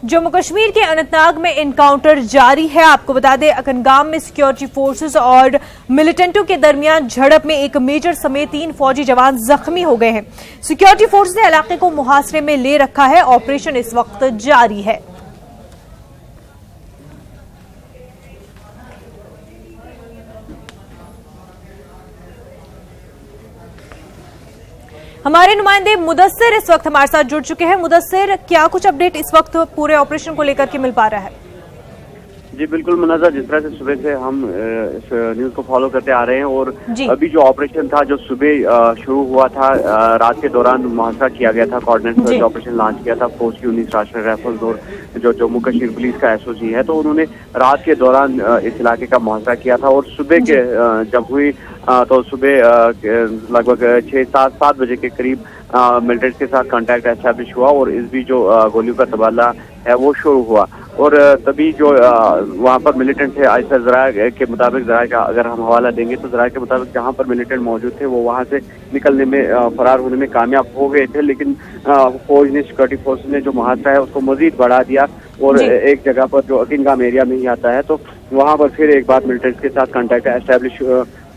जम्मू कश्मीर के अनंतनाग में एनकाउंटर जारी है। आपको बता दें, अकनगाम में सिक्योरिटी फोर्सेस और मिलिटेंटों के दरमियान झड़प में एक मेजर समेत 3 फौजी जवान जख्मी हो गए हैं। सिक्योरिटी फोर्स ने इलाके को मुहासरे में ले रखा है। ऑपरेशन इस वक्त जारी है। हमारे नुमाइंदे मुदस्सिर इस वक्त हमारे साथ जुड़ चुके हैं। मुदस्सिर, क्या कुछ अपडेट इस वक्त पूरे ऑपरेशन को लेकर के मिल पा रहा है? जी बिल्कुल मुनाज़ा, जिस तरह से सुबह से हम इस न्यूज को फॉलो करते आ रहे हैं और अभी जो ऑपरेशन था जो सुबह शुरू हुआ था, रात के दौरान मुहासरा किया गया था, कोऑर्डिनेट सर्च ऑपरेशन लॉन्च किया था फौज की 19 राष्ट्रीय राइफल्स और जो जम्मू कश्मीर पुलिस का एसओजी है, तो उन्होंने रात के दौरान इस इलाके का मुहासरा किया था और सुबह के जब हुई तो सुबह लगभग 6-7 बजे के करीब मिलिटेंट्स के साथ कांटेक्ट एस्टैब्लिश हुआ और इस भी जो गोलियों का तबादला है वो शुरू हुआ। और तभी जो वहाँ पर मिलिटेंट थे, आयशा ज़राए के मुताबिक, ज़राए का अगर हम हवाला देंगे तो ज़राए के मुताबिक जहाँ पर मिलिटेंट मौजूद थे वो वहाँ से निकलने में, फरार होने में कामयाब हो गए थे, लेकिन फौज ने, सिक्योरिटी फोर्स ने जो मुहासरा है उसको मजीद बढ़ा दिया और एक जगह पर जो अकिनगाम एरिया में ही आता है तो वहाँ पर फिर एक बार मिलिटेंट्स के साथ कांटेक्ट एस्टैब्लिश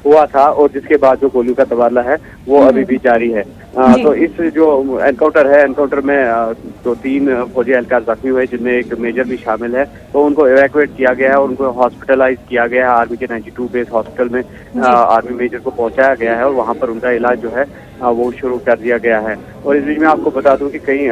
हुआ था और जिसके बाद जो गोलियों का तबादला है वो अभी भी जारी है। तो इस जो एनकाउंटर है, एनकाउंटर में तो 3 फौजी एहलकार जख्मी हुए जिनमें एक मेजर भी शामिल है, तो उनको इवैक्यूएट किया गया है और उनको हॉस्पिटलाइज किया गया है। आर्मी के 92 बेस हॉस्पिटल में आर्मी मेजर को पहुंचाया गया है और वहां पर उनका इलाज जो है वो शुरू कर दिया गया है। और इस बीच में आपको बता दूं कि कई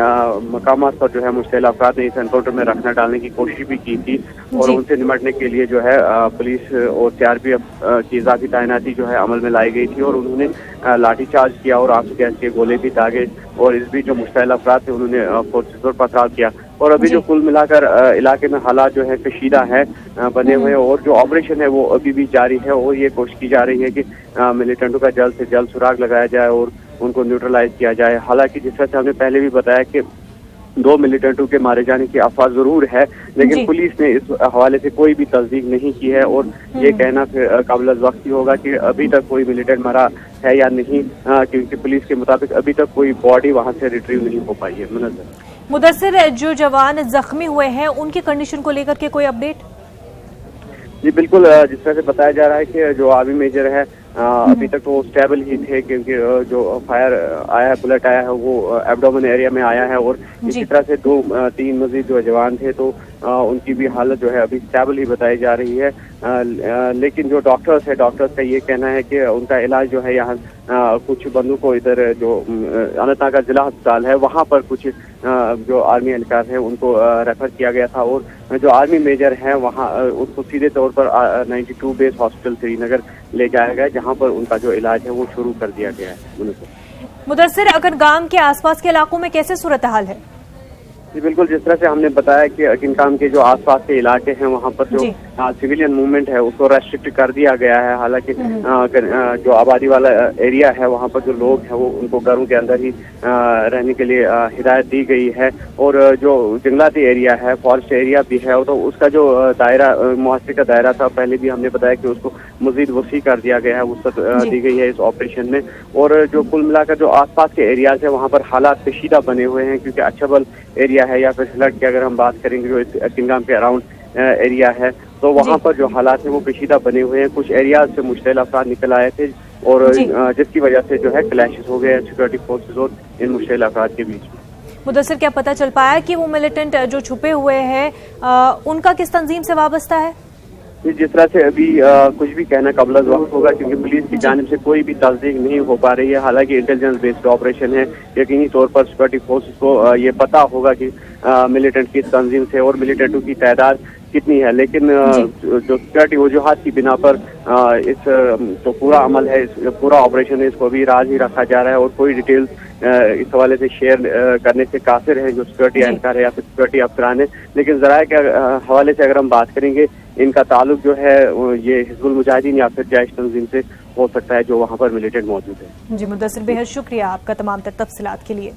मकामात पर जो है मुश्तिल अफराद ने इस एनकाउंटर में रखना डालने की कोशिश भी की थी और उनसे निपटने के लिए जो है पुलिस और सीआरपीएफ की इजाफी तैनाती जो है अमल में लाई गई थी और उन्होंने लाठीचार्ज किया और आंसू गैस के गोले भी दागे और इस बीच जो मुश्तिल अफराद थे उन्होंने फोर्सेस पर पथराव किया। और अभी जो कुल मिलाकर इलाके में हालात जो है कशीदा है बने हुए और जो ऑपरेशन है वो अभी भी जारी है और ये कोशिश की जा रही है कि मिलिटेंटों का जल्द से जल्द सुराग लगाया जाए और उनको न्यूट्रलाइज किया जाए। हालांकि जिस तरह से हमने पहले भी बताया कि 2 मिलिटेंटों के मारे जाने की अफवाह जरूर है, लेकिन पुलिस ने इस हवाले से कोई भी तस्दीक नहीं की है और ये कहना फिर काबिल वक्त ही होगा कि अभी तक कोई मिलिटेंट मरा है या नहीं, क्योंकि पुलिस के मुताबिक अभी तक कोई बॉडी वहां से रिट्रीव नहीं हो पाई है। मुदस्सिर, जो जवान जख्मी हुए हैं उनकी कंडीशन को लेकर के कोई अपडेट? जी बिल्कुल, जिस तरह से बताया जा रहा है कि जो आर्मी मेजर है अभी तक तो स्टेबल ही थे, क्योंकि जो फायर आया है, बुलेट आया है वो एब्डोमेन एरिया में आया है और इसी तरह से 2-3 मजीद जो जवान थे तो उनकी भी हालत जो है अभी स्टेबल ही बताई जा रही है। लेकिन जो डॉक्टर्स है, डॉक्टर्स का ये कहना है कि उनका इलाज जो है यहाँ कुछ बंदों को इधर जो अनंतनाग का जिला अस्पताल है वहाँ पर कुछ जो आर्मी एहलकार है उनको रेफर किया गया था और जो आर्मी मेजर हैं वहाँ उनको सीधे तौर पर 92 बेस हॉस्पिटल श्रीनगर ले जाया गया जहाँ पर उनका जो इलाज है वो शुरू कर दिया गया है। मुदस्सिर, अकनगाम के आसपास के इलाकों में कैसे सूरत हाल है? जी बिल्कुल, जिस तरह से हमने बताया कि अकिनगाम के जो आसपास के इलाके हैं वहाँ पर जो सिविलियन मूवमेंट है उसको रेस्ट्रिक्ट कर दिया गया है। हालांकि जो आबादी वाला एरिया है वहाँ पर जो लोग हैं वो उनको घरों के अंदर ही रहने के लिए हिदायत दी गई है और जो जंगलाती एरिया है, फॉरेस्ट एरिया भी है, तो उसका जो दायरा, मुआवजे का दायरा था, पहले भी हमने बताया कि उसको मजीद वसी कर दिया गया है, वसअत दी गई है इस ऑपरेशन में। और जो कुल मिलाकर जो आसपास के एरियाज है वहाँ पर हालात पेचीदा बने हुए हैं, क्योंकि अच्छाबल एरिया है या फिर सिलट की अगर हम बात करेंगे जो अकिनगाम के अराउंड एरिया है तो वहाँ पर जो हालात है वो पेचीदा बने हुए हैं। कुछ एरियाज से मुश्तिल अफराद निकल आए थे और जिसकी वजह से जो है क्लैशेस हो गए सिक्योरिटी फोर्सेस और इन मुश्तिल अफराद के बीच में। मुदस्सिर, क्या पता चल पाया कि वो मिलिटेंट जो छुपे हुए हैं उनका किस तंजीम से वाबस्ता है? जिस तरह से अभी कुछ भी कहना काबिल वक्त होगा, क्योंकि पुलिस की जानिब से कोई भी तस्दीक नहीं हो पा रही है। हालांकि इंटेलिजेंस बेस्ड ऑपरेशन है, यकीनी तौर पर सिक्योरिटी फोर्सेस को ये पता होगा कि मिलिटेंट की तंजीम से और मिलिटेंटों की तादाद कितनी है, लेकिन जो सिक्योरिटी वजूहात की बिना पर इस जो पूरा अमल है, इस पूरा ऑपरेशन है, इसको अभी राज ही रखा जा रहा है और कोई डिटेल्स इस हवाले से शेयर करने से कासिर है जो सिक्योरिटी एहलकार है या फिर सिक्योरिटी अफसरान है। लेकिन ज़राए के हवाले से अगर हम बात करेंगे, इनका ताल्लुक जो है ये हिज़्बुल मुजाहिदीन या फिर जैश तंजीम से हो सकता है जो वहाँ पर मिलिटेंट मौजूद है। जी मुदस्सिर, बेहद शुक्रिया आपका तमाम तफसीलात के लिए।